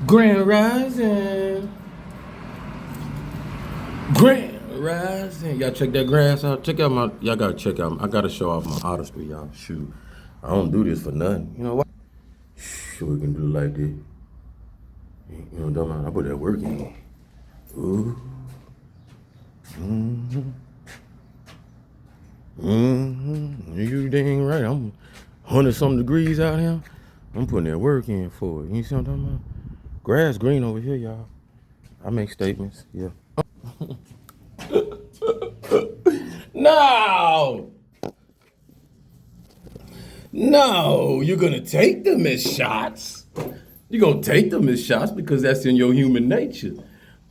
Grand Rising. Grand Rising. Y'all check that grass out. Check out my. Y'all gotta check out. I gotta show off my artistry, y'all. Shoot, I don't do this for nothing. You know what? Shoot, we can do it like this. You know, don't mind. I put that work in. Ooh. Mm-hmm. Mm-hmm. You dang right. I'm 100-something degrees out here. I'm putting that work in for it. You see what I'm talking about? Grass green over here, y'all. I make statements. Yeah. No! No, you're gonna take them as shots. You're gonna take them as shots because that's in your human nature.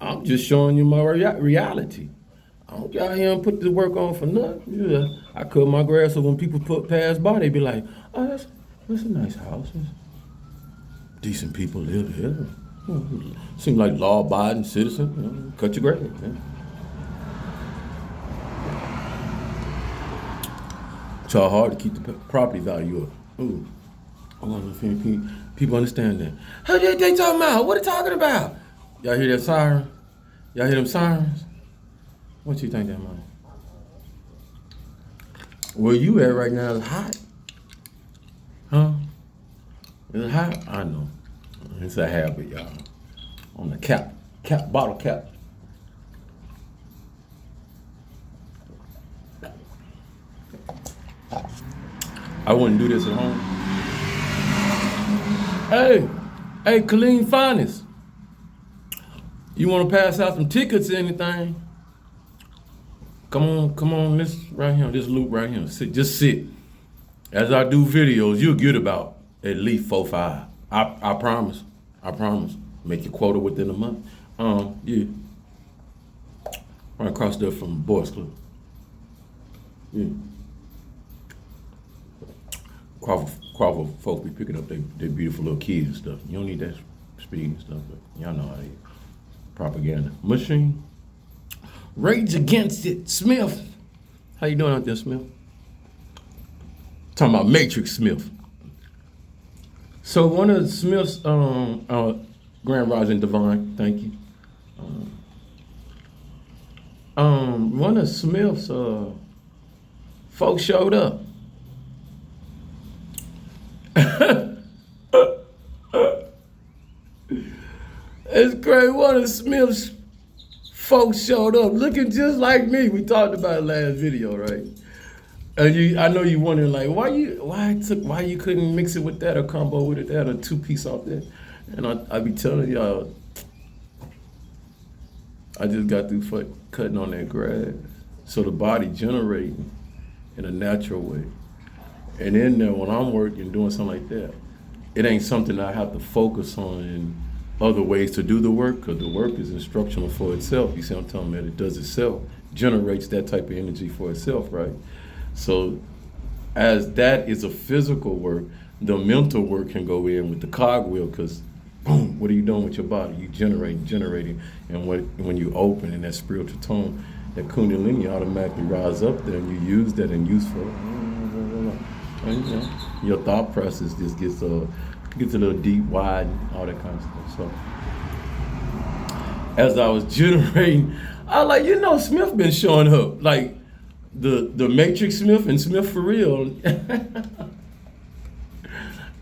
I'm just showing you my reality. I don't get out here and put the work on for nothing. Yeah, I cut my grass so when people pass by, they be like, "Oh, that's a nice house. Decent people live here. Seem like law-abiding citizen. You know, cut your grass." Yeah. Try hard to keep the property value up. Ooh. I wonder if people understand that. How they talking about? What are they talking about? Y'all hear that siren? Y'all hear them sirens? What you think that means? Where you at right now is hot. Huh? Is it hot? I know. It's a habit, y'all. On the bottle cap. I wouldn't do this at home. Hey, Colleen Finest. You want to pass out some tickets or anything? Come on, this right here, this loop right here. Just sit. As I do videos, you'll get about at least 4, 5. I promise. I promise. Make your quota within a month. Yeah. Right across there from Boys Club. Yeah. Crawford folks be picking up their beautiful little kids and stuff. You don't need that speed and stuff, but y'all know how they propaganda. Machine. Rage Against It. Smith. How you doing out there, Smith? Talking about Matrix Smith. So one of Smith's Grand Rising Divine, thank you. One of Smith's folks showed up. It's crazy. One of Smith's folks showed up looking just like me. We talked about it last video, right? And I know you wondering like why you couldn't mix it with that or combo with it that or 2-piece off that. And I be telling y'all, I just got through cutting on that grass, so the body generating in a natural way. And then when I'm working doing something like that, it ain't something I have to focus on in other ways to do the work, because the work is instructional for itself. You see what I'm talking about? It does itself, generates that type of energy for itself, right? So as that is a physical work, the mental work can go in with the cogwheel, because boom, what are you doing with your body? You generating, and when you open in that spiritual tone, that kundalini automatically rise up there, and you use that and useful. And, you know, your thought process just gets a little deep, wide, all that kind of stuff. So as I was generating, I was like, Smith been showing up, like the Matrix Smith and Smith for real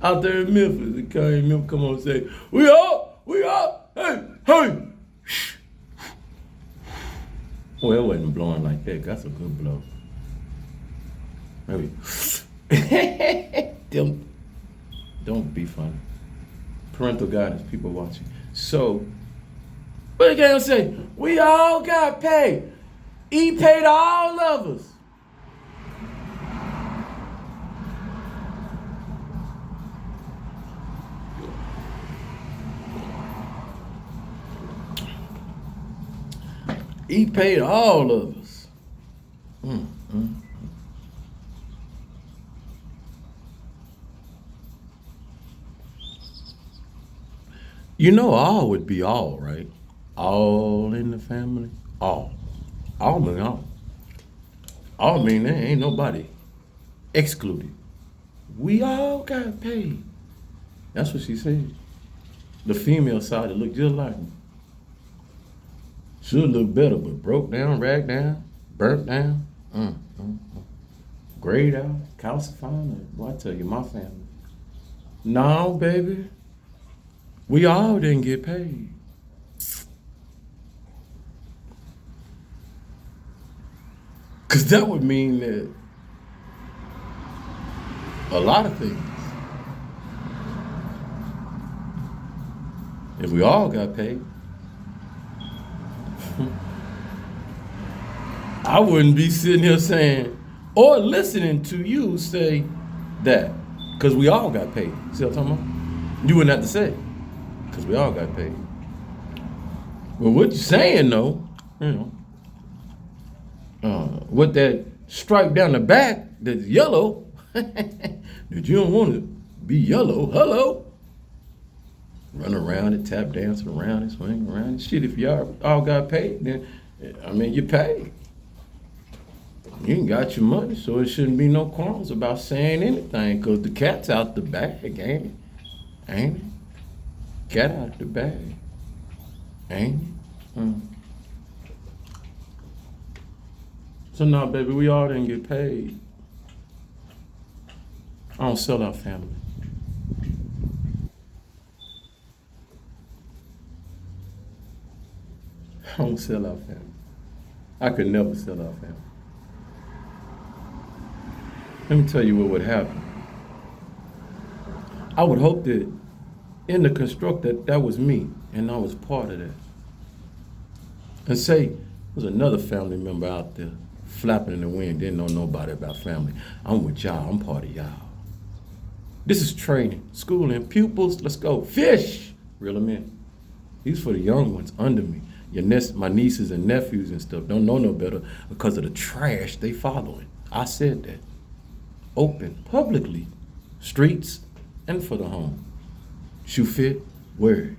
out there in Memphis. The Kanye come on and say, we up, hey. Well, it wasn't blowing like that. That's a good blow. Maybe. Don't be funny. Parental guidance, people watching. So, what they gonna say? We all got paid. He paid all of us. He paid all of us. All would be all, right? All in the family, all. All mean all. All mean there ain't nobody excluded. We all got paid. That's what she said. The female side that looked just like me. Should look better, but broke down, ragged down, burnt down, grayed out, calcified. Well, I tell you, my family. No, baby. We all didn't get paid. Because that would mean that a lot of things. If we all got paid, I wouldn't be sitting here saying or listening to you say that. Because we all got paid. See what I'm talking about? You wouldn't have to say it. Because we all got paid. Well, what you're saying though, with that stripe down the back that's yellow, that you don't want to be yellow, hello. Run around and tap dancing around and swing around and shit. If y'all all got paid, then, you paid. You ain't got your money, so it shouldn't be no qualms about saying anything, because the cat's out the bag, ain't it? Ain't it? Cat out the bag, ain't it? So now, baby, we all didn't get paid. I don't sell our family. I don't sell our family. I could never sell our family. Let me tell you what would happen. I would hope that in the construct that was me, and I was part of that. And say, there's another family member out there flapping in the wind, didn't know nobody about family. I'm with y'all, I'm part of y'all. This is training, schooling, pupils, let's go. Fish! Reel them in. These for the young ones under me. My nieces and nephews and stuff don't know no better because of the trash they following. I said that. Open, publicly. Streets and for the home. Shoe fit, wear it.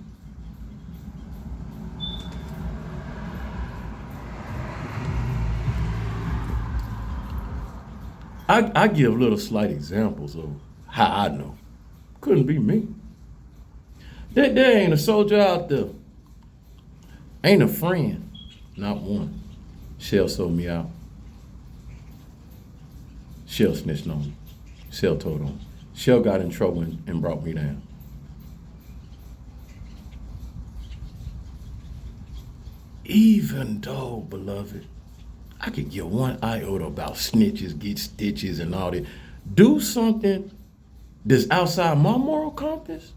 I give little slight examples of how I know. Couldn't be me. There ain't a soldier out there. Ain't a friend. Not one. Shell sold me out. Shell snitched on me. Shell told on me. Shell got in trouble and brought me down. Even though, beloved, I could get one iota about snitches, get stitches and all that. Do something that's outside my moral compass?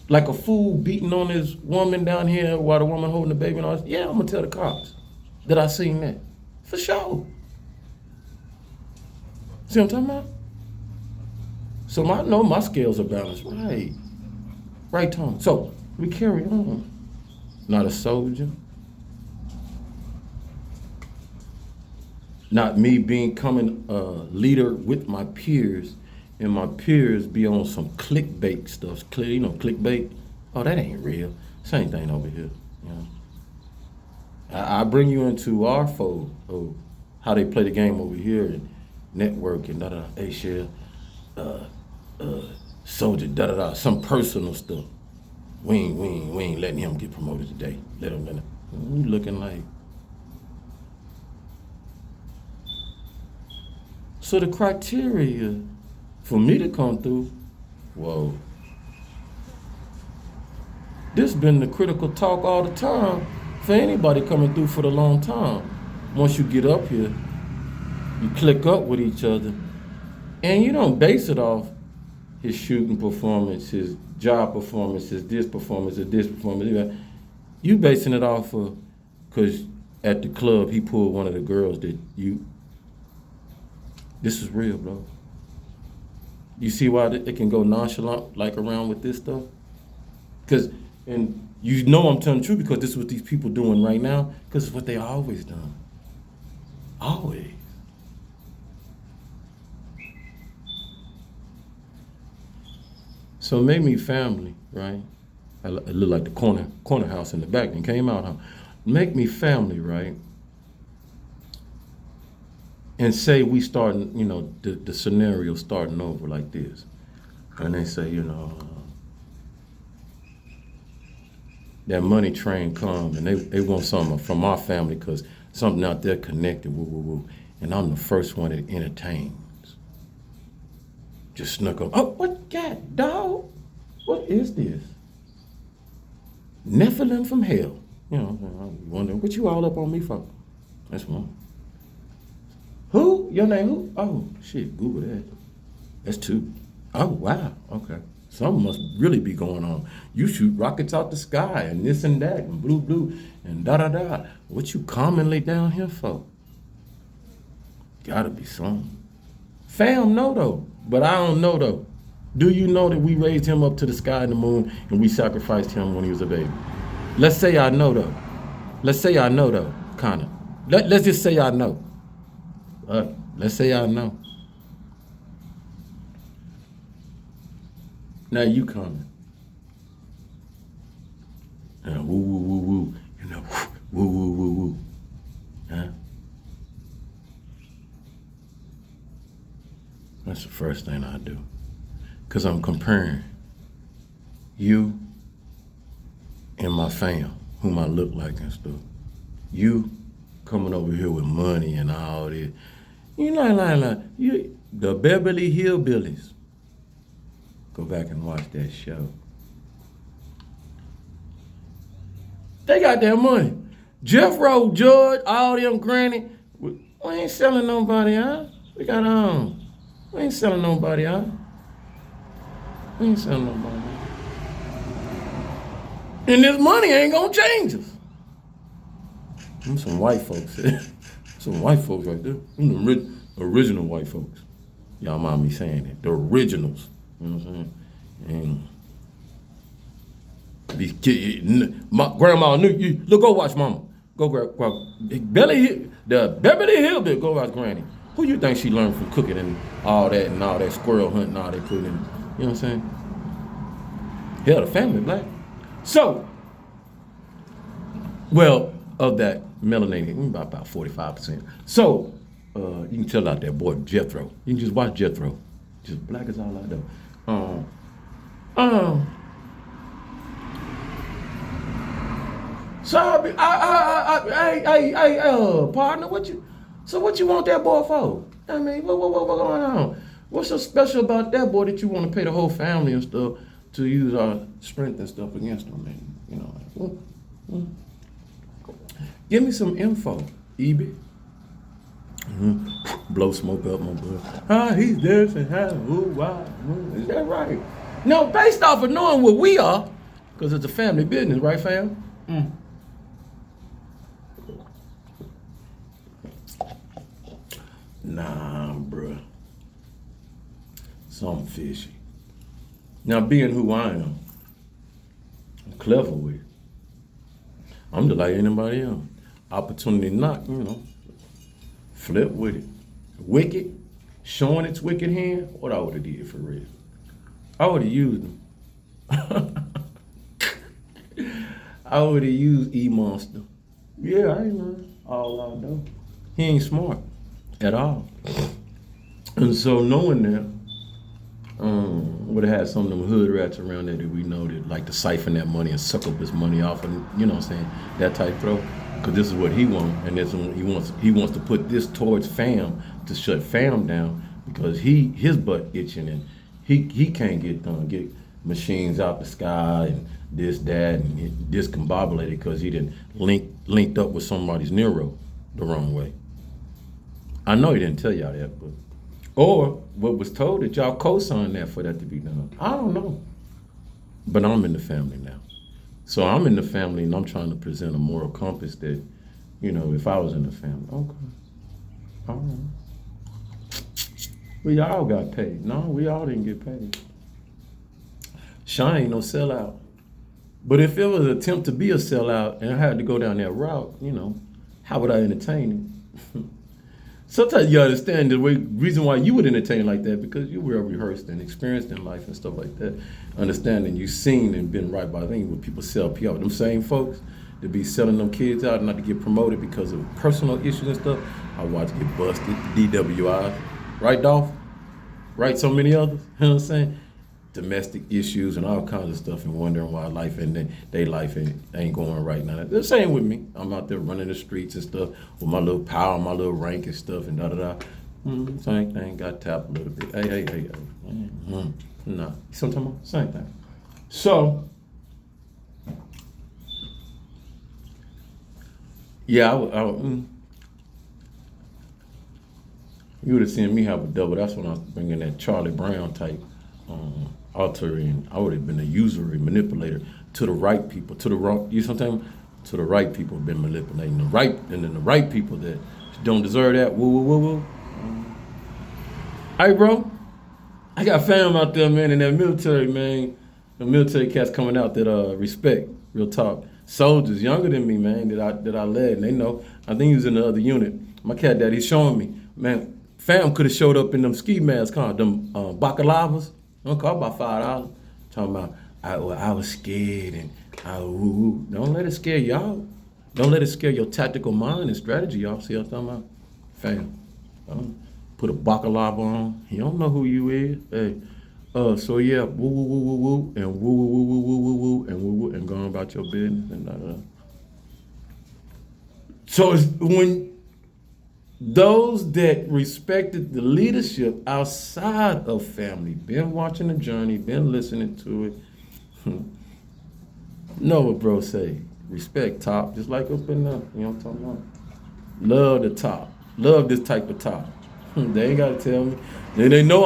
Like a fool beating on this woman down here while the woman holding the baby and all this. Yeah, I'm gonna tell the cops that I seen that. For sure. See what I'm talking about? So I know my scales are balanced. Right tone. So we carry on. Not a soldier. Not me becoming a leader with my peers, and my peers be on some clickbait stuff. Clickbait. Oh, that ain't real. Same thing over here. I bring you into our fold of how they play the game over here and network and da-da-da. Hey, Shell, soldier, da-da-da, some personal stuff. We ain't letting him get promoted today. Let him. You looking like. So the criteria for me to come through, whoa. This been the critical talk all the time for anybody coming through for the long time. Once you get up here, you click up with each other, and you don't base it off his shooting performance, his job performance, his this performance, or this performance. You basing it off of, because at the club he pulled one of the girls that you. This is real, bro. You see why it can go nonchalant like around with this stuff? And you know I'm telling the truth because this is what these people doing right now, because it's what they always done. Always. So it made me family, right? I look like the corner house in the back and came out, huh? Make me family, right? And say we starting, the scenario starting over like this. And they say, that money train come and they want something from our family because something out there connected, woo, woo, woo. And I'm the first one that entertains. Just snuck up. Oh, what God, dog? What is this? Nephilim from hell. You know, I'm wondering, what you all up on me for? That's one. Who? Your name who? Oh, shit, Google that. That's two. Oh, wow, okay. Something must really be going on. You shoot rockets out the sky and this and that and blue, blue and da-da-da. What you commonly down here for? Gotta be something. Fam know though, but I don't know though. Do you know that we raised him up to the sky and the moon and we sacrificed him when he was a baby? Let's say I know though. Let's say I know though, kinda. Let's just say I know. Let's say I know. Now you coming. Woo, woo, woo, woo. You know, woo, woo, woo, woo. Huh? That's the first thing I do. Because I'm comparing you and my fam, whom I look like and stuff. You coming over here with money and all this. You like, you, the Beverly Hillbillies. Go back and watch that show. They got their money. Jethro, George, all them granny. We ain't selling nobody out. We got we ain't selling nobody out. We ain't selling nobody out. And this money ain't gonna change us. Them some white folks. Some white folks right there. Them the original white folks. Y'all mind me saying that. The originals. You know what I'm saying? And these kids, my grandma knew you. Look, go watch Mama. Go grab the Beverly Hillbillies. Go watch Granny. Who you think she learned from cooking and all that squirrel hunting, all they put in? You know what I'm saying? Hell, the family black. So, well, of that melanated, about 45%. So, you can tell out that boy Jethro. You can just watch Jethro. Just black as all I know. Sorry, partner, what you want that boy for? I mean, what going on? What's so special about that boy that you want to pay the whole family and stuff to use our strength and stuff against him? And, you know, give me some info, EB. Blow smoke up my butt. He's this and how, who, why, is that right? No, based off of knowing what we are, because it's a family business, right, fam? Nah, bruh. Something fishy. Now, being who I am, I'm clever with it. I'm just like anybody else. Opportunity knock, flip with it. Wicked, showing its wicked hand, what I would have did for real. I would have used them. I would have used E-Monster. Yeah, I ain't learned all I know. He ain't smart at all. And so knowing that, would have had some of them hood rats around there that we know that like to siphon that money and suck up his money off and, you know what I'm saying, that type throw. Because this is what he wants, and this he wants to put this towards fam to shut fam down because his butt itching and he can't get machines out the sky and this, that, and discombobulated because he didn't linked up with somebody's neuro the wrong way. I know he didn't tell y'all that, but or what was told that y'all co-signed that for that to be done. I don't know. But I'm in the family now. So I'm in the family and I'm trying to present a moral compass that, if I was in the family, okay. All right. We all got paid. No, we all didn't get paid. Sean ain't no sellout. But if it was an attempt to be a sellout and I had to go down that route, how would I entertain it? Sometimes you understand the reason why you would entertain like that because you were rehearsed and experienced in life and stuff like that. Understanding you've seen and been right by things when people sell PR. Them same folks that be selling them kids out not to get promoted because of personal issues and stuff, I watch get busted, DWI. Right, Dolph? Right, so many others? You know what I'm saying? domestic issues and all kinds of stuff and wondering why life and they life ain't going right now. The same with me. I'm out there running the streets and stuff with my little power, my little rank and stuff and da-da-da. Same thing, got tapped a little bit. Hey. Nah, sometimes same thing. So, yeah, you would have seen me have a double. That's when I was bringing that Charlie Brown type alter, and I would have been a usury manipulator to the right people, to the wrong. You sometimes to the right people have been manipulating the right, and then the right people that don't deserve that. Woo. Hey, bro, I got fam out there, man, in that military, man. The military cats coming out that respect, real talk. Soldiers younger than me, man, that I led, and they know. I think he was in the other unit. My cat daddy's showing me, man. Fam could have showed up in them ski masks, them bakalavas. Don't call about $5. Talking about I was scared and don't let it scare y'all. Don't let it scare your tactical mind and strategy, y'all. See what I'm talking about? Fam. Put a baklava on. You don't know who you is. Hey. So yeah, woo, and woo, and going about your business and So it's when those that respected the leadership outside of family, been watching the journey, been listening to it, know what bro say. Respect top, just like up in there. You know what I'm talking about? Love the top. Love this type of top. They ain't gotta tell me. They know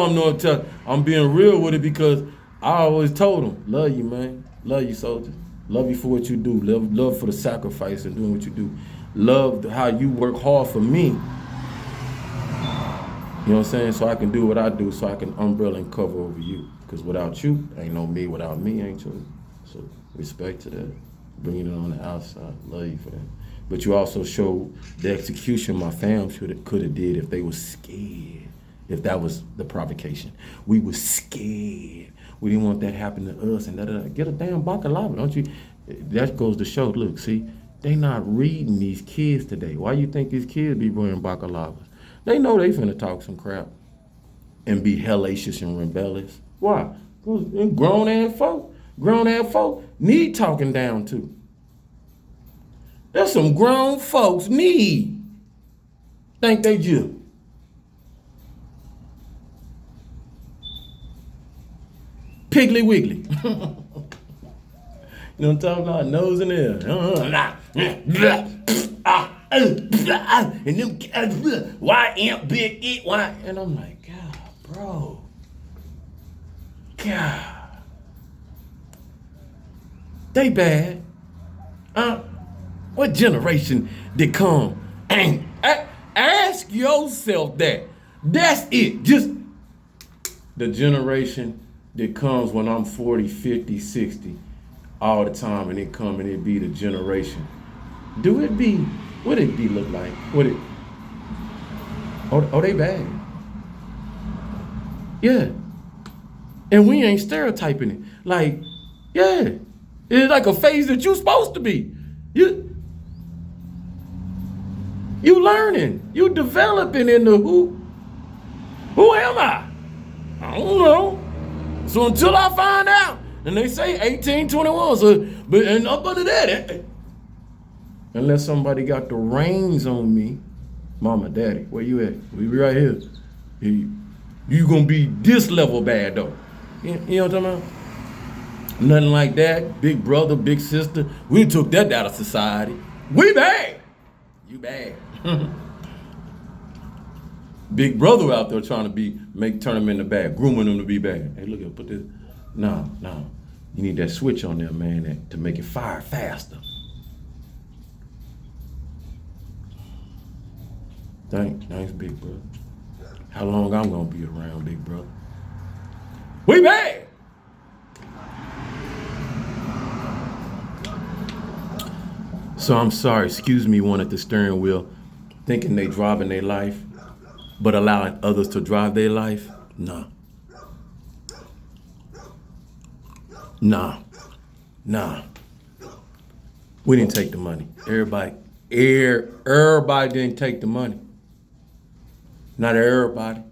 I'm being real with it because I always told them, love you, man. Love you, soldiers. Love you for what you do. Love for the sacrifice and doing what you do. Love how you work hard for me. You know what I'm saying? So I can do what I do, so I can umbrella and cover over you. Because without you, ain't no me. Without me, ain't you. So respect to that. Bringing it on the outside. Love you for that. But you also showed the execution my fam could have did if they was scared. If that was the provocation. We was scared. We didn't want that happen to us. And get a damn baklava, don't you? That goes to show, look, see, they not reading these kids today. Why you think these kids be wearing bakalavas? They know they finna talk some crap and be hellacious and rebellious. Why? Because grown-ass folk need talking down to. There's some grown folks need. Think they just. Piggly Wiggly. You know what I'm talking about? Nose and ear. And them, why ain't big it? Why? And I'm like, God, bro. God. They bad. What generation did come? And ask yourself that. That's it. Just the generation that comes when I'm 40, 50, 60 all the time, and it come and it be the generation. What it be look like? Oh, they bad. Yeah. And we ain't stereotyping it. Like, yeah. It's like a phase that you supposed to be. You learning. You developing into who am I? I don't know. So until I find out, and they say 18, 21, so, but and up under that, unless somebody got the reins on me, mama, daddy, where you at? We be right here. You gonna be this level bad though. You know what I'm talking about? Nothing like that. Big brother, big sister. We took that out of society. We bad. You bad. Big brother out there trying to turn them into bad, grooming them to be bad. Hey, look at put this. No. You need that switch on there, man, to make it fire faster. Thanks, big brother. How long I'm gonna be around, big brother? We bad. So I'm sorry, excuse me, one at the steering wheel, thinking they driving their life, but allowing others to drive their life? Nah. We didn't take the money. Everybody didn't take the money. Not everybody. See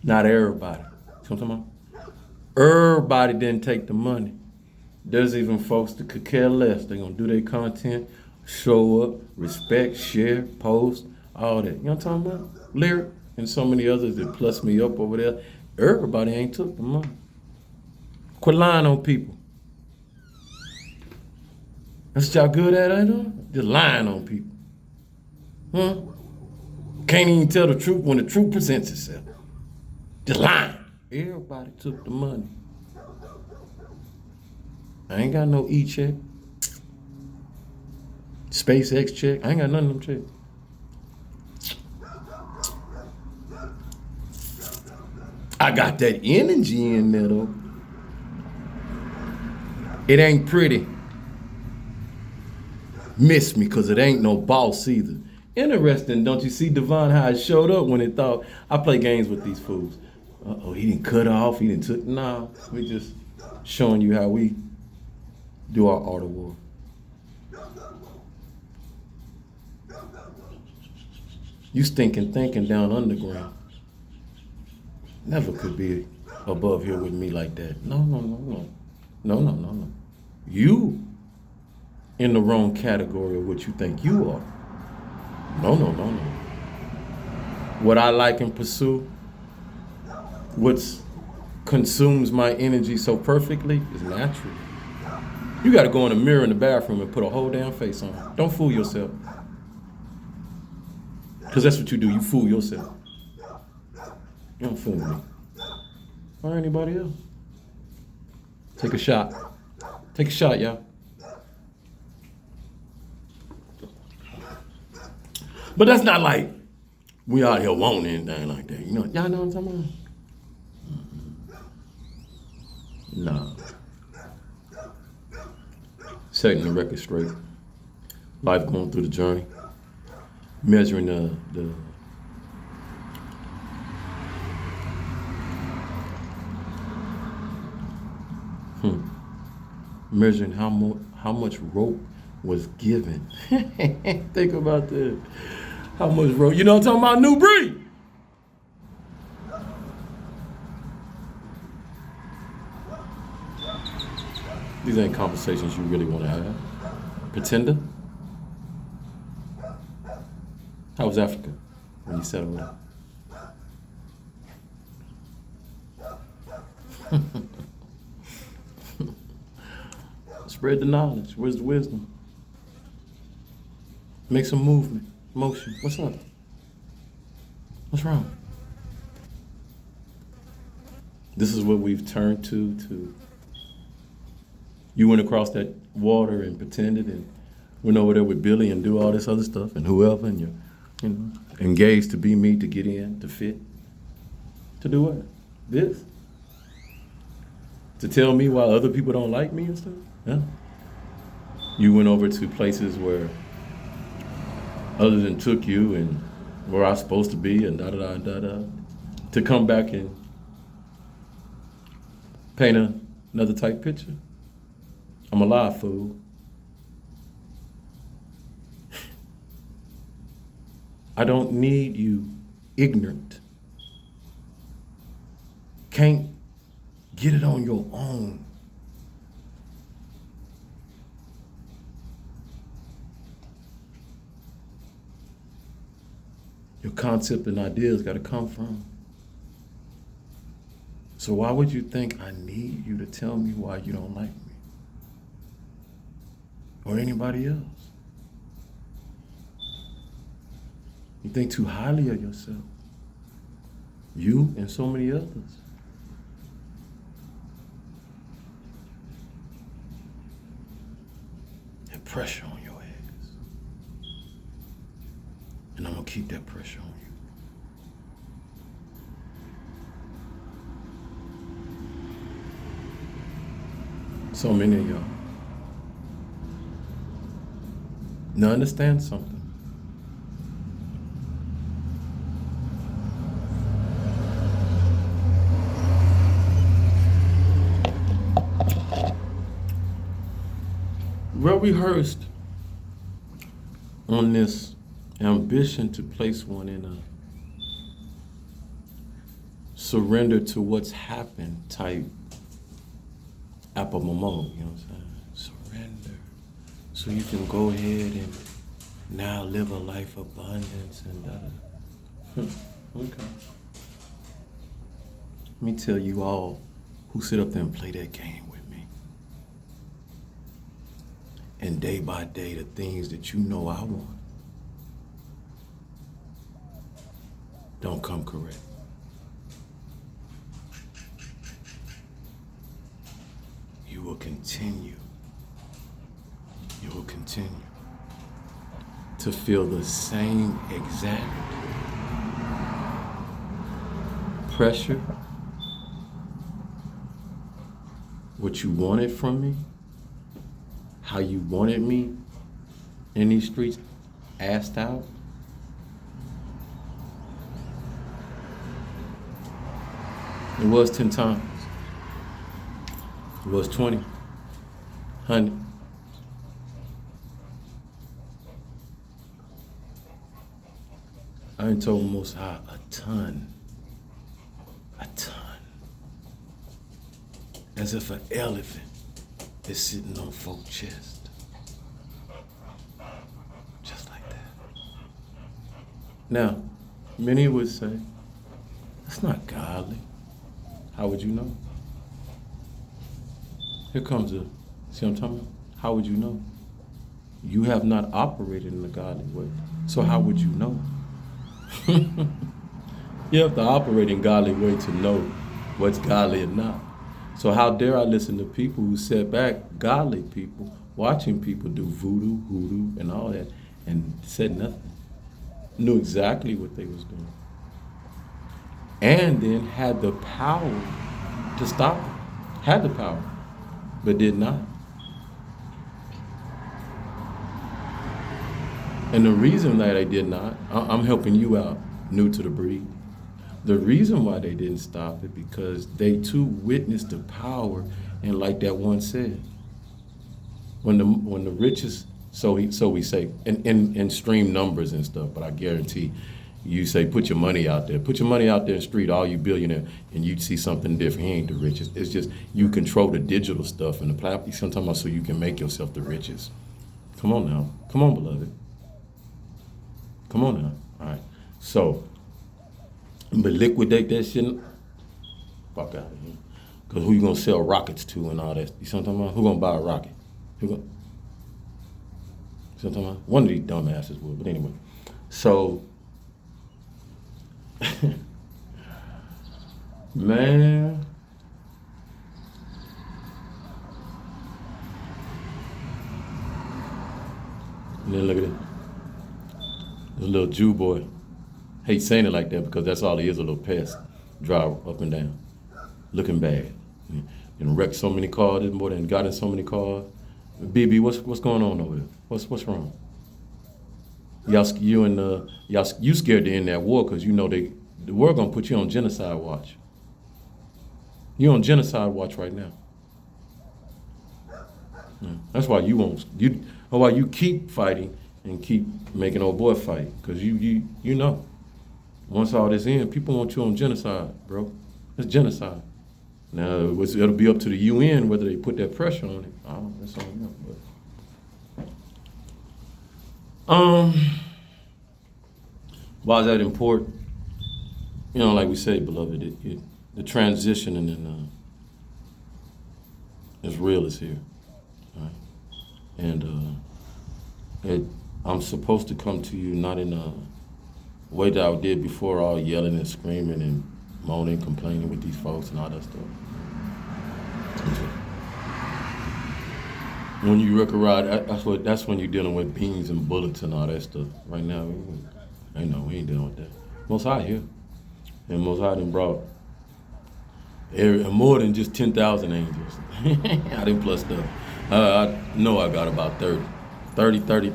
what I'm talking about? Everybody didn't take the money. There's even folks that could care less. They're gonna do their content, show up, respect, share, post, all that. You know what I'm talking about? Lyric and so many others that plus me up over there. Everybody ain't took the money. Quit lying on people. That's what y'all good at, ain't it? Just lying on people. Huh? Can't even tell the truth when the truth presents itself. Just lying. Everybody took the money. I ain't got no E-check. SpaceX check. I ain't got none of them checks. I got that energy in there though. It ain't pretty. Miss me, cause it ain't no boss either. Interesting, don't you see, Devon, how it showed up when it thought I play games with these fools. Uh-oh, he didn't cut off, he didn't took. Nah, we just showing you how we do our art of war. You stinking thinking down underground. Never could be above here with me like that. No. No. You in the wrong category of what you think you are. No. What I like and pursue, what consumes my energy so perfectly is natural. You gotta go in the mirror in the bathroom and put a whole damn face on. Don't fool yourself. Because that's what you do, you fool yourself. You don't fool me. Or anybody else. Take a shot. Take a shot, y'all. But that's not like we out here wanting anything like that. You know, y'all know what I'm talking about? Nah. Setting the record straight. Life going through the journey. Measuring the measuring how much rope was given. Think about that. How much rope? You know what I'm talking about? New breed. These ain't conversations you really want to have. Pretender? How was Africa when you settled there? Spread the knowledge. Where's the wisdom? Make some movement, motion. What's up? What's wrong? This is what we've turned to. You went across that water and pretended and went over there with Billy and do all this other stuff and whoever, and you know, engaged to be me, to get in, to fit. To do what? This? To tell me why other people don't like me and stuff? Yeah. You went over to places where others than took you and where I was supposed to be and da-da-da-da-da. To come back and paint another type picture. I'm a live fool. I don't need you ignorant. Can't get it on your own. Your concept and ideas got to come from. So why would you think I need you to tell me why you don't like me? Or anybody else? You think too highly of yourself. You and so many others. That pressure on your ass. And I'm gonna keep that pressure on you. So many of y'all. Now understand something. Well rehearsed on this ambition to place one in a surrender to what's happened type apple momo, you know what I'm saying? Surrender. So you can go ahead and now live a life of abundance and okay. Let me tell you all who sit up there and play that game with me. And day by day, the things that you know I want don't come correct. You will continue to feel the same exact pressure, what you wanted from me, how you wanted me in these streets, assed out. It was 10 times. It was 20, 100. I done told Most High a ton. As if an elephant is sitting on folks' chest. Just like that. Now, many would say, that's not godly. How would you know? Here comes a, see what I'm talking about? How would you know? You have not operated in a godly way. So how would you know? You have to operate in godly way to know what's godly or not. So how dare I listen to people who sit back, godly people, watching people do voodoo, hoodoo, and all that, and said nothing. Knew exactly what they was doing. And then had the power to stop it. Had the power, but did not. And the reason that they did not, I'm helping you out, new to the breed. The reason why they didn't stop it because they too witnessed the power, and like that one said, when the richest, so we say in stream numbers and stuff, but I guarantee you say put your money out there in the street, all you billionaire, and you'd see something different. He ain't the richest. It's just you control the digital stuff and the platform. Sometimes so you can make yourself the richest. Come on now, come on, beloved. Come on now. All right. So, but liquidate that shit. Fuck out of here. Because who you gonna sell rockets to and all that? You see what I'm talking about? Who gonna buy a rocket? Who gonna? See what I'm talking about? One of these dumbasses would. But anyway. So, man. And then look at it. The little Jew boy. Hate saying it like that because that's all he is, a little pest. Drive up and down. Looking bad. And wrecked so many cars this morning and got in so many cars. BB, what's going on over there? What's wrong? You scared to end that war because you know the world gonna put you on genocide watch. You're on genocide watch right now. That's why why you keep fighting and keep making old boy fight, because you know, once all this ends, people want you on genocide, bro. It's genocide. Now, it'll be up to the UN whether they put that pressure on it. That's all I know. But, why is that important? You know, like we say, beloved, the transition and is real is here. Right? And I'm supposed to come to you not in a way that I did before, all yelling and screaming and moaning, complaining with these folks and all that stuff. When you wreck a ride, that's when you're dealing with beans and bullets and all that stuff. Right now, we ain't dealing with that. Most High here. And Most High done brought more than just 10,000 angels. I didn't plus stuff. I know I got about 30, yeah,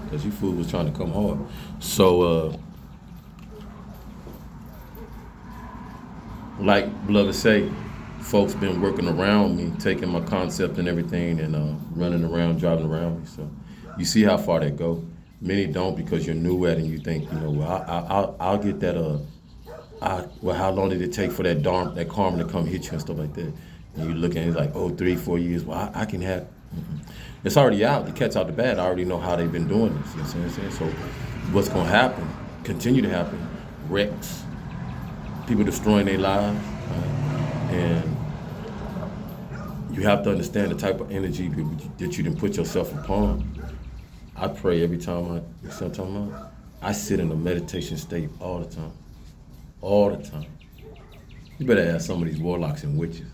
because you fool was trying to come hard. So, like beloved say, folks been working around me, taking my concept and everything and running around, driving around me. So you see how far that go. Many don't because you're new at it and you think, well, I'll get that, well, how long did it take for that karma to come hit you and stuff like that? And you look at it, it's like, oh, 3-4 years. Well, I can have. It's already out. The cat's out the bag. I already know how they've been doing this. You know what I'm saying? So what's going to happen, continue to happen, wrecks, people destroying their lives. And you have to understand the type of energy that you done put yourself upon. I pray every time you know what I'm talking about? I sit in a meditation state all the time. All the time. You better ask some of these warlocks and witches.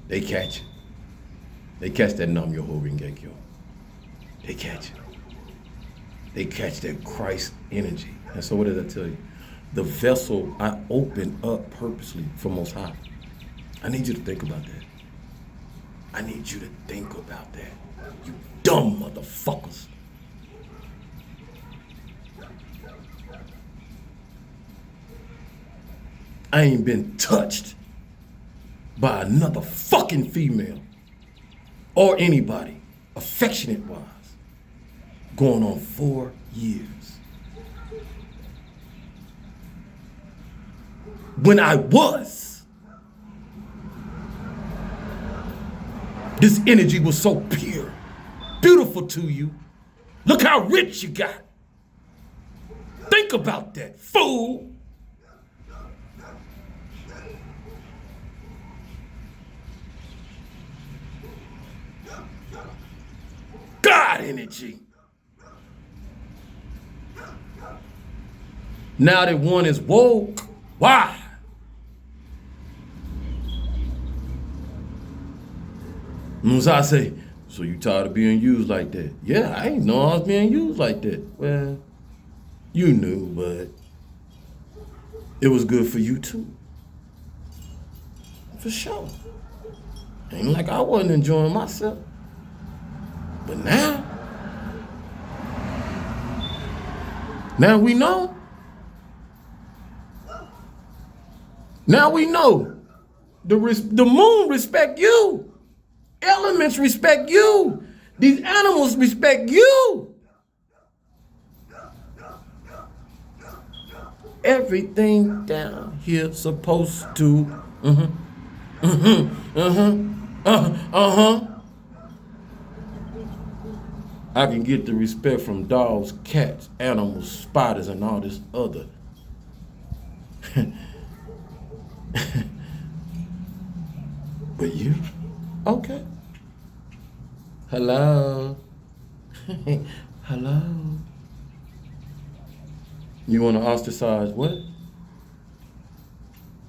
They catch it. They catch that Nam Myoho Renge Kyo. They catch it. They catch that Christ energy. And so what did I tell you? The vessel I open up purposely for Most High. I need you to think about that. I need you to think about that. You dumb motherfuckers. I ain't been touched by another fucking female or anybody, affectionate-wise, going on 4 years. When I was, this energy was so pure, beautiful to you. Look how rich you got. Think about that, fool. God energy. Now that one is woke, why? I say, so you tired of being used like that? Yeah, I ain't know I was being used like that. Well, you knew, but it was good for you too. For sure. Ain't like I wasn't enjoying myself. But now we know. Now we know. The moon respect you. Elements respect you. These animals respect you. Everything down here supposed to. I can get the respect from dogs, cats, animals, spiders, and all this other. But you? Okay. Hello. Hello. You want to ostracize what?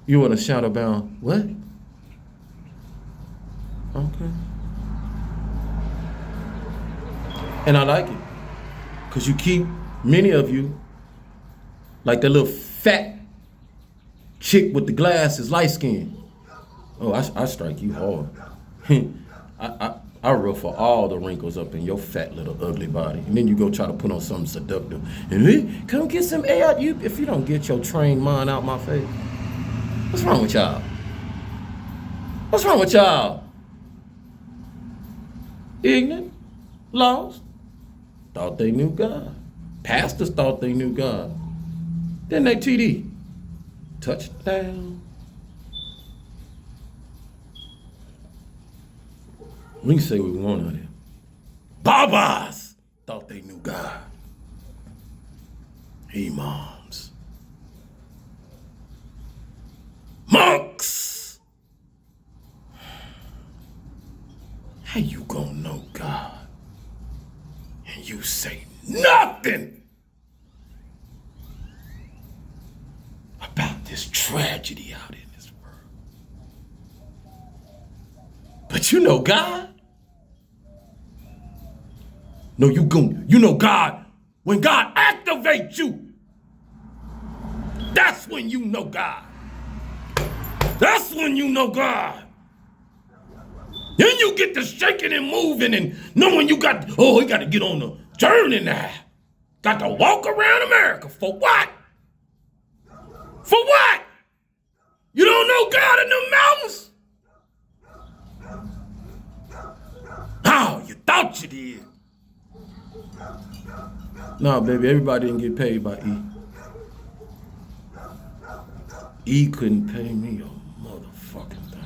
You want to shadow bound what? Okay. And I like it. Because you keep, many of you, like the little fat chick with the glasses, light skin. Oh, I strike you hard. I rub for all the wrinkles up in your fat little ugly body. And then you go try to put on something seductive. And then, come get some air out you if you don't get your trained mind out my face. What's wrong with y'all? What's wrong with y'all? Ignorant, lost, thought they knew God. Pastors thought they knew God. Then they TD. Touchdown. We can say what we want on it. Babas thought they knew God. Imams. Monks. How you gonna know God and you say nothing about this tragedy out in this world? But you know God. No, you know God. When God activates you, that's when you know God. That's when you know God. Then you get to shaking and moving and knowing you got to get on the journey now. Got to walk around America. For what? For what? You don't know God in the mountains? Oh, you thought you did. No, baby, everybody didn't get paid by E. E couldn't pay me a motherfucking thing.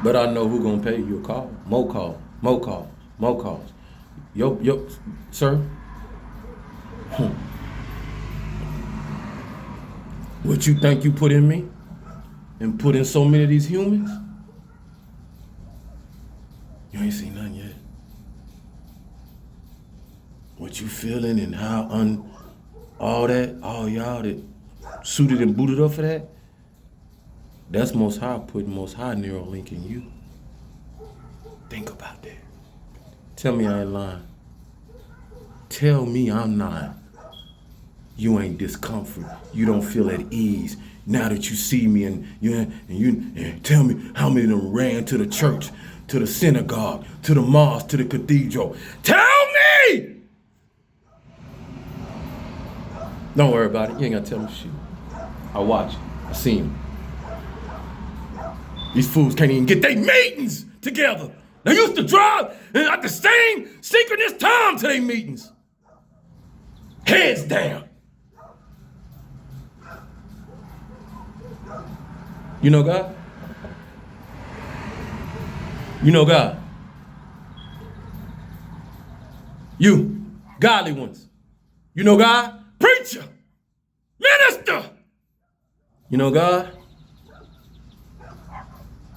But I know who gonna pay you a call. More calls, more calls, more calls. Yo, sir. What you think you put in me? And put in so many of these humans? You ain't seen nothing yet. What you feeling and how all y'all that suited and booted up for that, that's Most High putting Most High Neuralink in you. Think about that. Tell me I ain't lying. Tell me I'm not. You ain't discomfort. You don't feel at ease now that you see me, and tell me how many of them ran to the church, to the synagogue, to the mosque, to the cathedral. Tell me! Don't worry about it. You ain't gotta tell me shit. I watch it. I see him. These fools can't even get their meetings together. They used to drive at the same synchronous time to their meetings. Heads down. You know God? You know God? You, godly ones. You know God? Preacher, minister. You know God?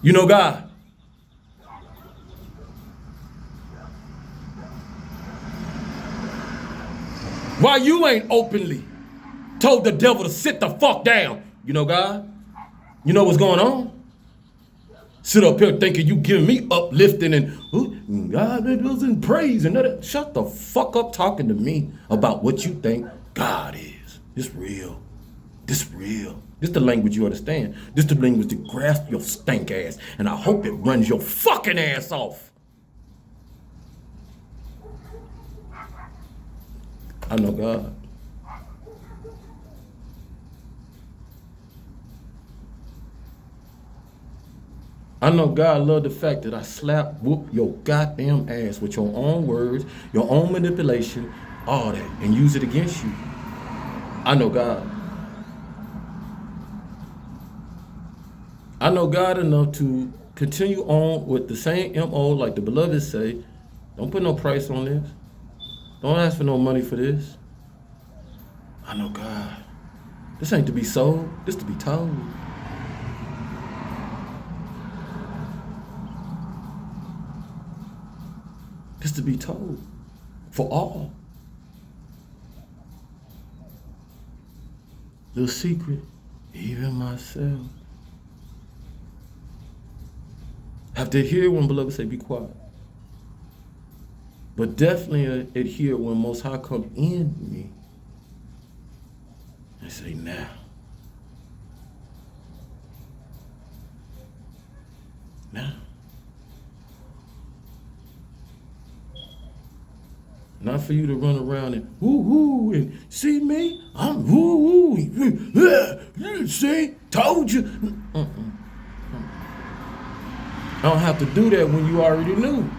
You know God? Why you ain't openly told the devil to sit the fuck down? You know God? You know what's going on? Sit up here thinking you giving me uplifting and God that doesn't praise and that. Shut the fuck up talking to me about what you think God is. This real. This real. This the language you understand. This the language that grasp your stank ass, and I hope it runs your fucking ass off. I know God. I know God love the fact that I whoop your goddamn ass with your own words, your own manipulation, all that, and use it against you. I know God. I know God enough to continue on with the same MO like the beloved say. Don't put no price on this. Don't ask for no money for this. I know God. This ain't to be sold, this to be told. This to be told for all. Little secret, even myself have to hear when beloved say be quiet. But definitely adhere when Most High come in me and say now. Now. Not for you to run around and woo-hoo and see me, I'm woo-hoo, see, told you. I don't have to do that when you already knew.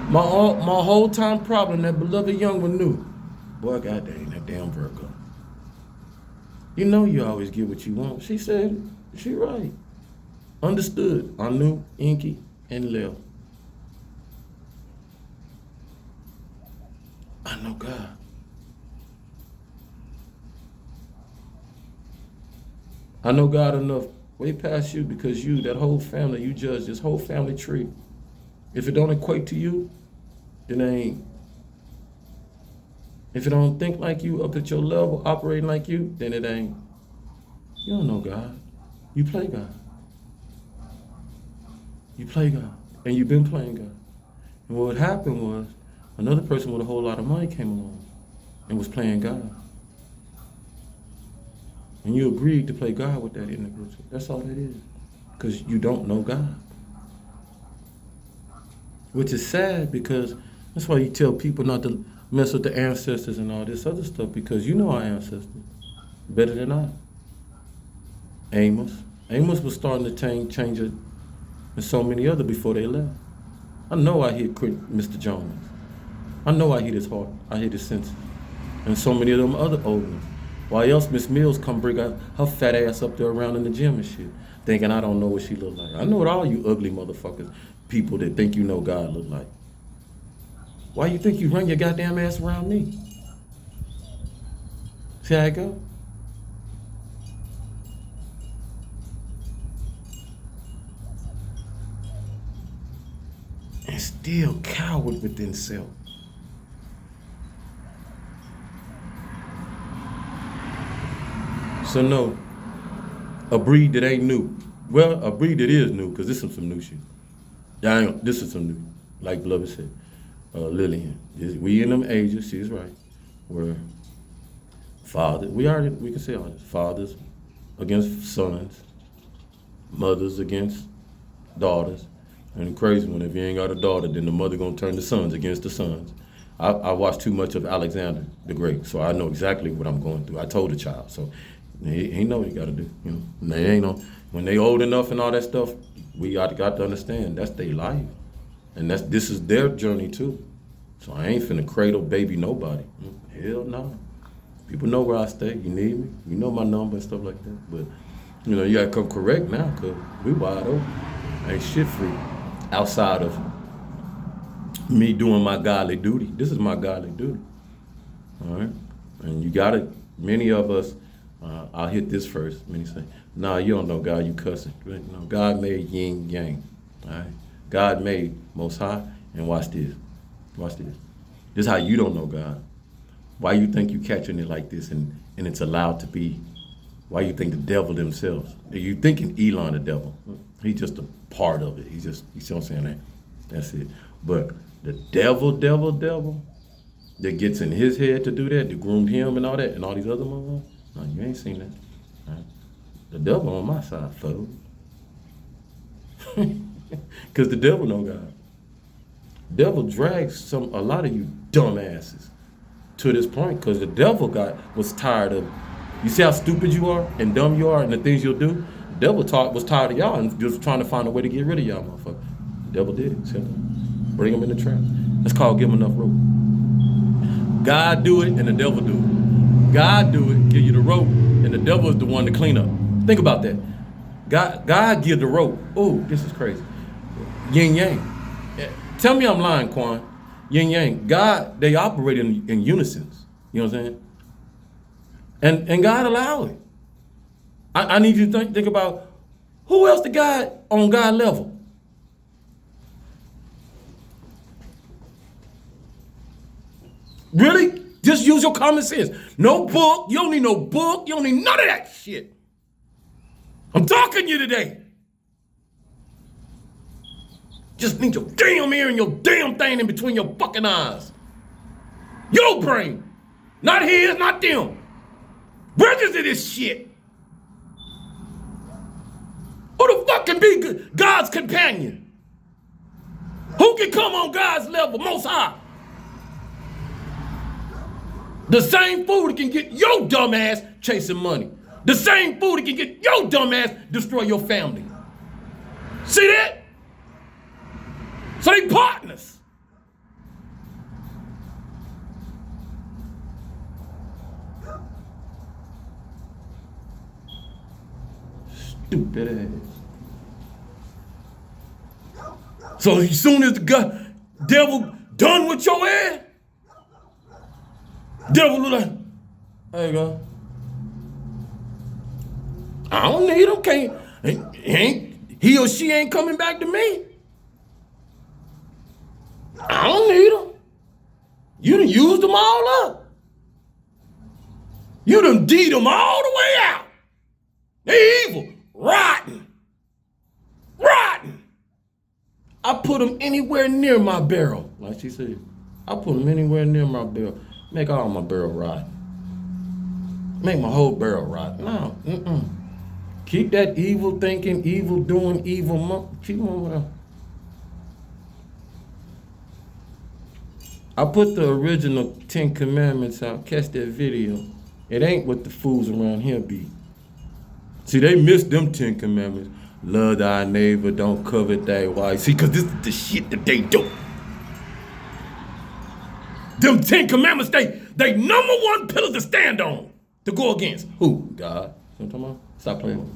My whole time problem, that beloved young one knew. Boy, God dang, that damn Virgo. You know you always get what you want. She said it. She right. Understood. Anu, Inky, and Lil. I know God. I know God enough way past you because you, that whole family, you judge this whole family tree. If it don't equate to you, then it ain't. If it don't think like you, up at your level, operating like you, then it ain't. You don't know God. You play God. You play God. And you've been playing God. And what happened was, another person with a whole lot of money came along and was playing God. And you agreed to play God with that individual. That's all it is. Because you don't know God. Which is sad because that's why you tell people not to mess with the ancestors and all this other stuff, because you know our ancestors better than I. Amos was starting to change it, and so many other before they left. I know I hit Mr. Jones. I know I hit his heart. I hit his senses. And so many of them other old ones. Why else Miss Mills come bring her fat ass up there around in the gym and shit, thinking I don't know what she look like. I know what all you ugly motherfuckers, people that think you know God look like. Why you think you run your goddamn ass around me? See how it go? And still coward within self. So no, a breed that ain't new. Well, a breed that is new, because this is some new shit. Yeah, this is some new. Like Beloved said, Lillian. We in them ages, she's right, where we can say all this. Fathers against sons, mothers against daughters. And the crazy one, if you ain't got a daughter, then the mother gonna turn the sons against the sons. I watched too much of Alexander the Great, so I know exactly what I'm going through. I told the child, so he know what he gotta do. You know, and they ain't no, when they old enough and all that stuff, we got to understand that's their life, and this is their journey too. So I ain't finna cradle baby nobody. Hell no. People know where I stay. You need me. You know my number and stuff like that. But you know, you gotta come correct now, cause we wide open. Ain't shit free outside of me doing my godly duty. This is my godly duty. All right, and you gotta. Many of us. I'll hit this first. Many say, "Nah, you don't know God. You cussing." No, God made yin yang. All right, God made Most High. And watch this. Watch this. This is how you don't know God. Why you think you catching it like this and it's allowed to be? Why you think the devil themselves? You thinking Elon the devil? He's just a part of it. You see what I'm saying? That's it. But the devil that gets in his head to do that, to groom him and all that, and all these other motherfuckers, no, you ain't seen that. Right? The devil on my side, folks. Because the devil know God. Devil drags a lot of you dumbasses to this point, because the devil was tired of, you see how stupid you are and dumb you are and the things you'll do? The devil was tired of y'all and just trying to find a way to get rid of y'all, motherfucker. The devil did it. Simple. Bring them in the trap. That's called give them enough rope. God do it and the devil do it. God do it, give you the rope, and the devil is the one to clean up. Think about that. God give the rope. Oh, this is crazy. Yin yang. Tell me I'm lying, Quan. Yin yang. God, they operate in unison. You know what I'm saying? And God allow it. I need you to think about who else the God on God level. Really? Just use your common sense. No book. You don't need no book. You don't need none of that shit. I'm talking to you today. Just need your damn ear and your damn thing in between your fucking eyes. Your brain. Not his, not them. Register this shit. Who the fuck can be God's companion? Who can come on God's level, Most High? The same fool that can get your dumb ass chasing money. The same fool that can get your dumb ass destroy your family. See that? So they partners. Stupid ass. So as soon as the devil done with your ass, devil look like, there you go. I don't need him. He or she ain't coming back to me. I don't need them. You done used them all up. You done D'd them all the way out. They evil, rotten. I put them anywhere near my barrel, like she said. I put them anywhere near my barrel. Make all my barrel rotten. Make my whole barrel rotten. No, Keep that evil thinking, evil doing, evil. Keep them over there. I put the original 10 Commandments out. Catch that video. It ain't what the fools around here be. See, they missed them 10 Commandments. Love thy neighbor, don't covet thy wife. See, because this is the shit that they do. Them 10 Commandments, they number one pillar to stand on. To go against who? God. You know what I'm talking about? Stop playing with me.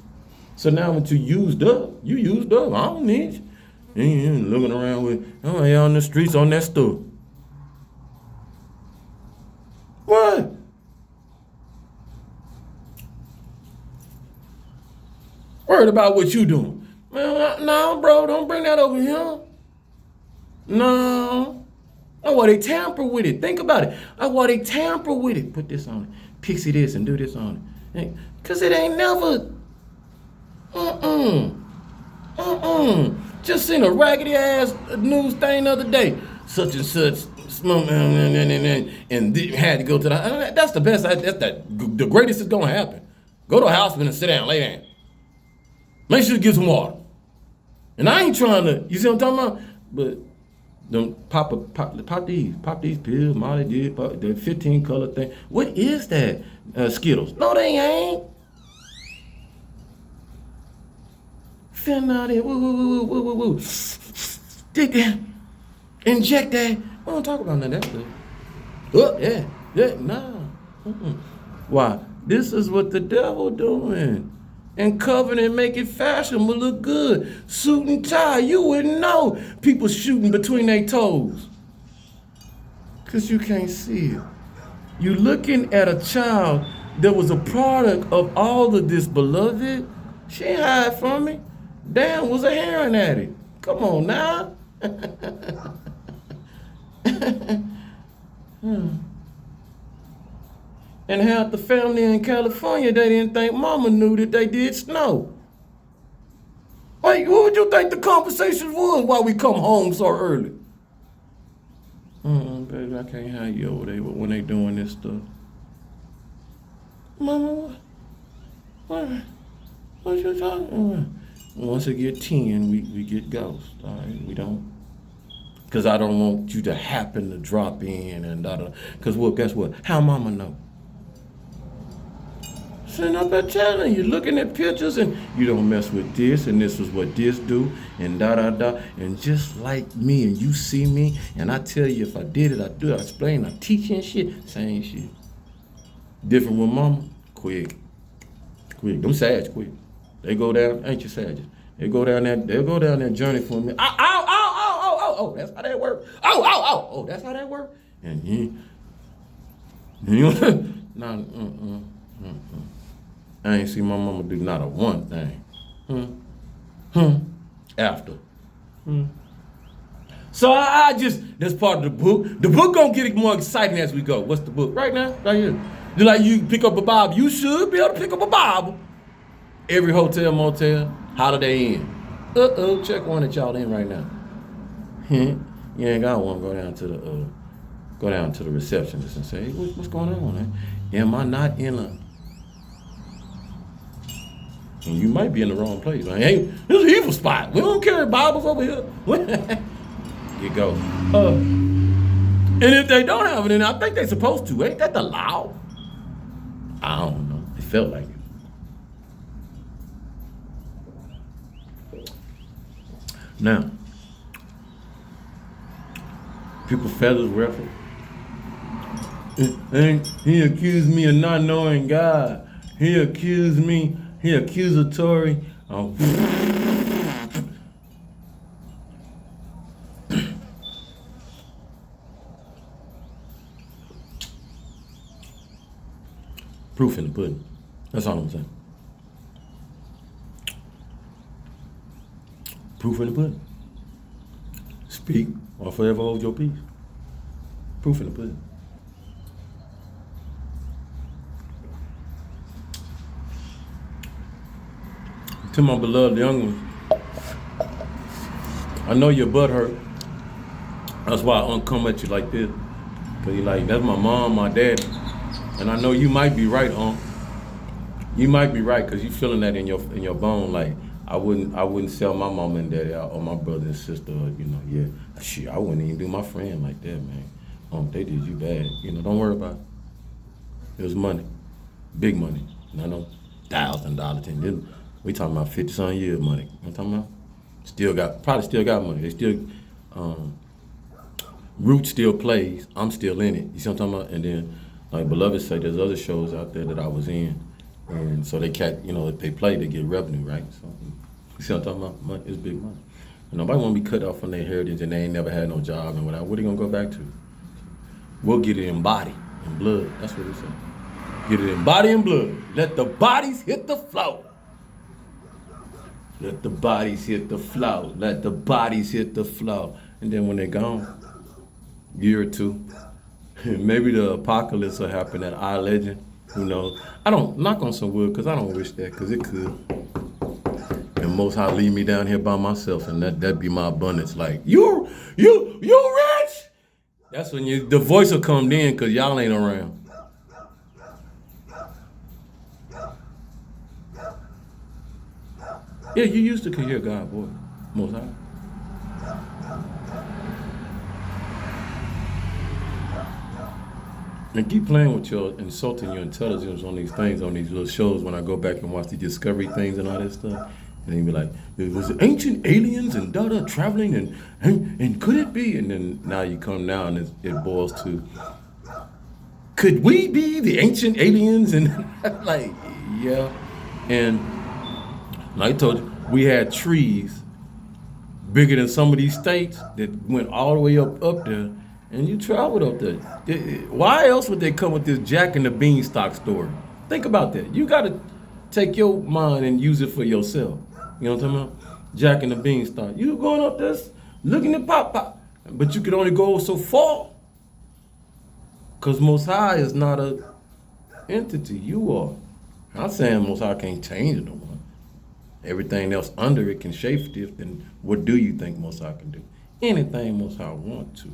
So now when you used up, I don't need you. You ain't looking around with, oh, y'all on the streets on that stuff. What? Worried about what you doing. Man, no, bro, don't bring that over here. No. Oh, why they tamper with it? Think about it. Oh, why they tamper with it? Put this on it. Pixie this and do this on it. Because it ain't never. Just seen a raggedy ass news thing the other day. Such and such. And had to go to the. That's the best. That's the greatest is going to happen. Go to a hospital and sit down, lay down. Make sure you get some water. And I ain't trying to, you see what I'm talking about? But don't pop these pills. Molly did pop the 15 color thing. What is that? Skittles? No, they ain't. Fentanyl there. Woo. Dig that. Inject that. We don't talk about none of that stuff. Oh yeah, nah. Why? This is what the devil doing. And cover and make it fashionable, look good. Suit and tie, you wouldn't know people shooting between their toes. Because you can't see it. You looking at a child that was a product of all of this, beloved. She ain't hide from me. Damn, was a heroin addict. Come on now. And half the family in California, they didn't think mama knew that they did snow. Wait, what would you think the conversation was while we come home so early? Baby, I can't have you over there when they doing this stuff. Mama, what you talking about? Once it get 10, we get ghosts, all right? We don't. Because I don't want you to happen to drop in and da-da. Because, well, guess what? How mama know? Sitting up there telling you, looking at pictures, and you don't mess with this, and this is what this do, and da-da-da. And just like me, and you see me, and I tell you if I did it, I do it, I explain, I teach you and shit, same shit. Different with mama, quick. Them Sag quick. They go down, ain't you Sages? They'll go down that journey for me. Oh, that's how that work. Oh, that's how that work. And you nah, I ain't see my mama do not a one thing. After. So I just, that's part of the book. The book gonna get more exciting as we go. What's the book? Right now, right here. Just like you pick up a Bible, you should be able to pick up a Bible. Every hotel, motel, Holiday Inn. Check one that y'all in right now. You ain't got one. Go down to the receptionist and say, hey, what's going on, man? Am I not in a? And you might be in the wrong place. Like, hey, this is an evil spot. We don't carry Bibles over here. You go. And if they don't have it, then I think they're supposed to. Ain't that the law? I don't know. It felt like it. Now, people feathers ruffled. And he accused me of not knowing God. He accusatory. Proof in the pudding. That's all I'm saying. Proof in the pudding. Speak or forever hold your peace. Proof in the pudding. To my beloved young ones, I know your butt hurt. That's why I don't come at you like this. Cause you're like, that's my mom, my dad. And I know you might be right, You might be right, cause you feeling that in your bone. Like I wouldn't sell my mom and daddy out, or my brother and sister. Yeah, shit, I wouldn't even do my friend like that, man. They did you bad. Don't worry about it. It was money, big money. Not no $1,000 thing. We talking about 50-some years money. You know what I'm talking about? Probably still got money. They still, Root still plays. I'm still in it. You see what I'm talking about? And then Like Beloved say, there's other shows out there that I was in, and so if they play, they get revenue, right? So, you see what I'm talking about? Money, it's big money. And nobody want to be cut off from their heritage, and they ain't never had no job and whatever. What are they gonna go back to? We'll get it in body and blood. That's what he said. Get it in body and blood. Let the bodies hit the floor. Let the bodies hit the floor. Let the bodies hit the floor. And then when they're gone, year or two, maybe the apocalypse will happen at our legend. Who knows? I don't knock on some wood because I don't wish that, because it could. And Most High leave me down here by myself, and that'd be my abundance. Like, you rich? That's when the voice will come in, because y'all ain't around. Yeah, you used to could hear God, boy. Most High. And keep playing with your insulting your intelligence on these things, on these little shows when I go back and watch the Discovery things and all that stuff. And then be like, it was ancient aliens and traveling and could it be? And then now you come now and it boils to, could we be the ancient aliens? And like, yeah. And like I told you, we had trees bigger than some of these states that went all the way up there. And you traveled up there. Why else would they come with this Jack and the Beanstalk story? Think about that. You got to take your mind and use it for yourself. You know what I'm talking about? Jack and the Beanstalk. You going up there looking at pop. But you can only go so far. Because Most High is not a entity. You are. I'm not saying Most High can't change it no more. Everything else under it can shape it. Then what do you think Most High can do? Anything Most High want to.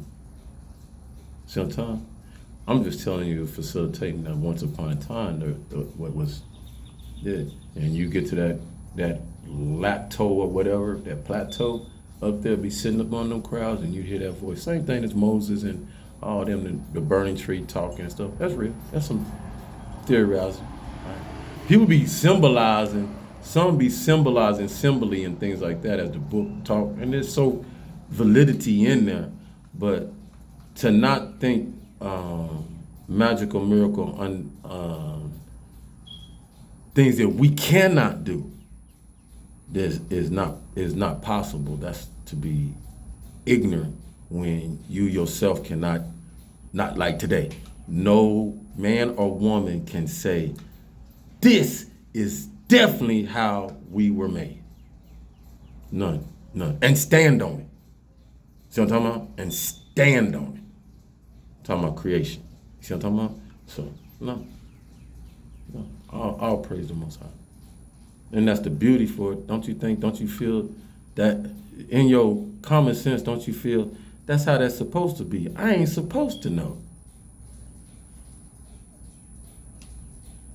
Sometimes I'm just telling you, facilitating that once upon a time, what was did, and you get to that plateau or whatever, that plateau up there, be sitting up on them crowds, and you hear that voice. Same thing as Moses and all them, the burning tree talking and stuff. That's real. That's some theorizing. Right? People be symbolizing. Some be symbolizing symboli and things like that as the book talk, and there's so validity in there, but to not think magical, miracle, things that we cannot do, is not possible. That's to be ignorant when you yourself cannot, not like today. No man or woman can say, this is definitely how we were made. None. And stand on it. See what I'm talking about? And stand on it. Talking about creation. You see what I'm talking about? So, no. I'll praise the Most High. And that's the beauty for it. Don't you think, don't you feel that in your common sense, don't you feel that's how that's supposed to be? I ain't supposed to know.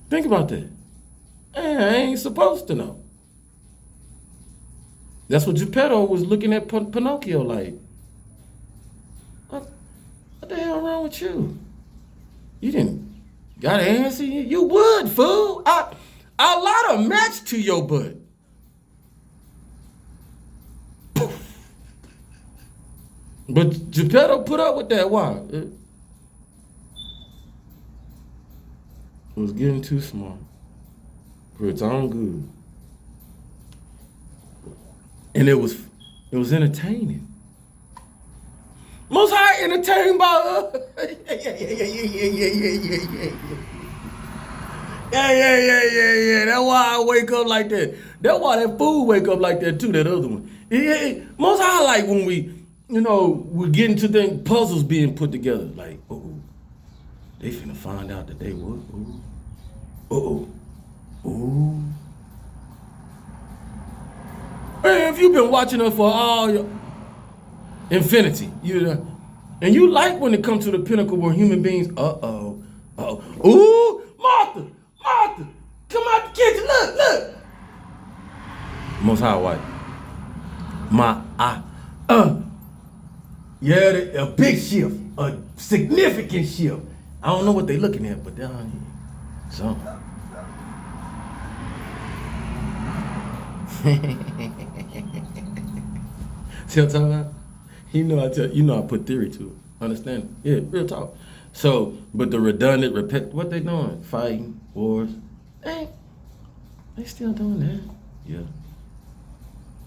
Think about that. I ain't supposed to know. That's what Geppetto was looking at Pinocchio like. What the hell wrong with you? You didn't got an answer? You would, fool. I light a match to your butt. Poof. But Geppetto put up with that. Why? It was getting too smart for its own good. And it was entertaining. Most High entertained by us. Yeah. That's why I wake up like that. That's why that fool wake up like that too, that other one. Most High like when we're getting to the puzzles being put together. Like, they finna find out that they what? Man, if you've been watching us for all your infinity, and you like when it comes to the pinnacle where human beings, ooh, Martha, come out the kitchen, look. Most High white. Yeah, a big shift, a significant shift. I don't know what they looking at, but down here, something. See what I'm talking about? I put theory to it. Understand? Yeah, real talk. So, but the redundant, what they doing? Fighting, wars. They still doing that. Yeah.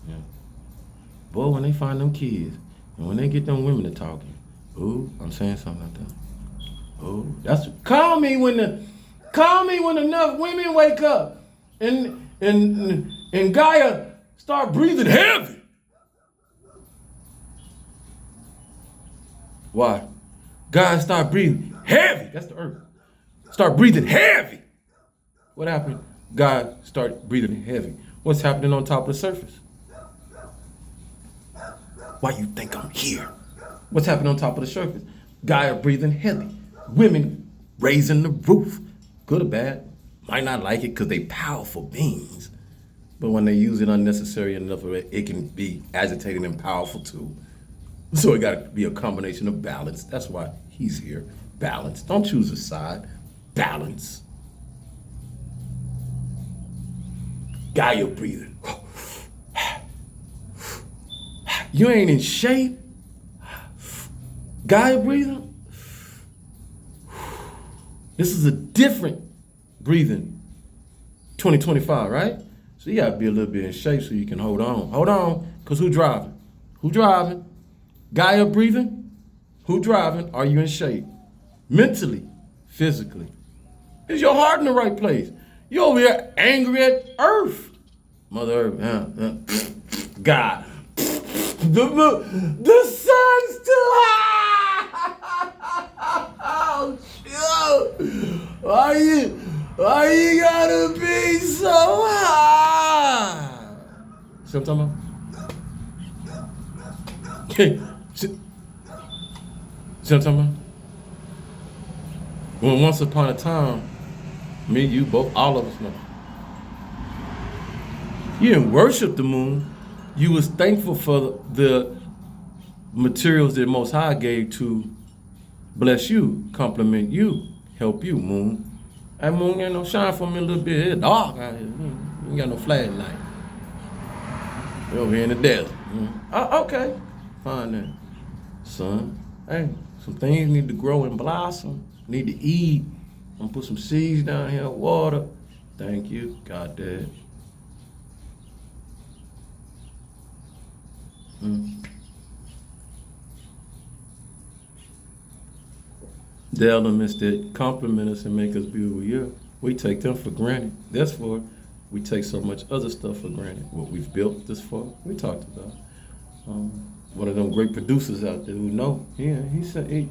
Yeah. Boy, when they find them kids, and when they get them women to talking, ooh, I'm saying something like that. Oh, call me when enough women wake up and Gaia start breathing heavy. Why? Gaia start breathing heavy. That's the earth. Start breathing heavy. What happened? Gaia start breathing heavy. What's happening on top of the surface? Why you think I'm here? What's happening on top of the surface? Gaia breathing heavy. Women raising the roof. Good or bad. Might not like it because they powerful beings. But when they use it unnecessary enough of it, it can be agitating and powerful too. So it got to be a combination of balance. That's why he's here. Balance. Don't choose a side. Balance. Gaia breathing. You ain't in shape. Gaia breathing. This is a different breathing. 2025, right? So you gotta be a little bit in shape so you can hold on. Hold on, because who driving? Who driving? Gaia breathing? Who driving? Are you in shape? Mentally, physically. Is your heart in the right place? You over here angry at Earth. Mother Earth, God. The sun's too high! Oh, shoot! Why you gotta be so high? See what I'm talking about? See what I'm talking about? When once upon a time, me, you, both, all of us know. You didn't worship the moon. You was thankful for the materials that Most High gave to bless you, compliment you, help you, moon. That moon, you know, shine for me a little bit. It's dark out here. You ain't got no flashlight. We're over here in the desert. Okay, fine then. Son, hey, some things need to grow and blossom. Need to eat. I'm gonna put some seeds down here, water. Thank you, God, Dad. The elements that compliment us and make us be who we are, we take them for granted. Therefore, we take so much other stuff for granted. What we've built this for, we talked about. One of them great producers out there who know, he said,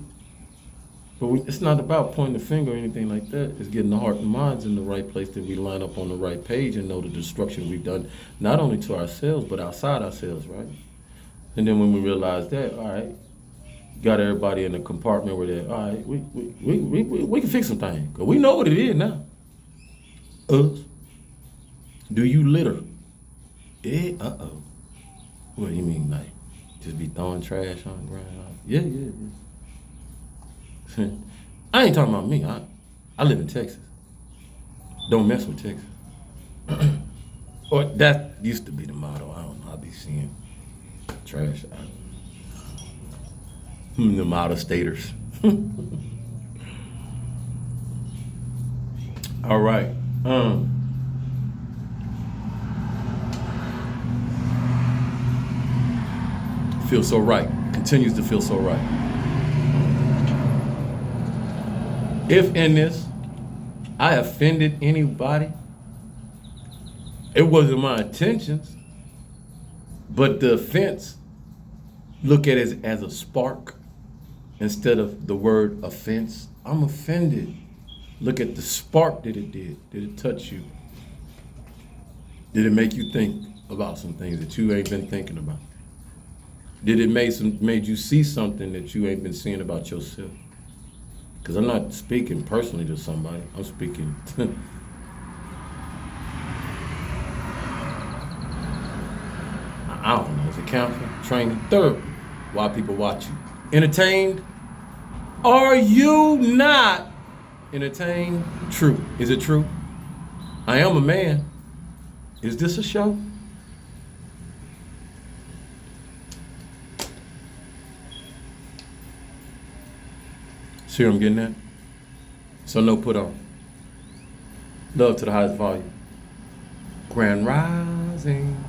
but it's not about pointing the finger or anything like that. It's getting the heart and minds in the right place that we line up on the right page and know the destruction we've done, not only to ourselves, but outside ourselves, right? And then when we realize that, all right, got everybody in a compartment where they're, all right, we can fix some things. Because we know what it is now. Us. Do you litter? Uh-oh. What do you mean, like, just be throwing trash on the ground? Yeah. I ain't talking about me. I live in Texas. Don't mess with Texas. Or that used to be the motto. I don't know. I be seeing trash out. Them out-of-staters. All right. Feels so right. Continues to feel so right. If in this I offended anybody, it wasn't my intentions, but the offense, look at it as a spark instead of the word offense. I'm offended. Look at the spark that it did. Did it touch you? Did it make you think about some things that you ain't been thinking about? Did it made you see something that you ain't been seeing about yourself? Because I'm not speaking personally to somebody. I'm speaking I don't know. Is it counseling, training, therapy? Why people watch you? Entertained? Are you not entertained? True. Is it true? I am a man. Is this a show? See what I'm getting at? So no put on. Love to the highest volume. Grand Rising.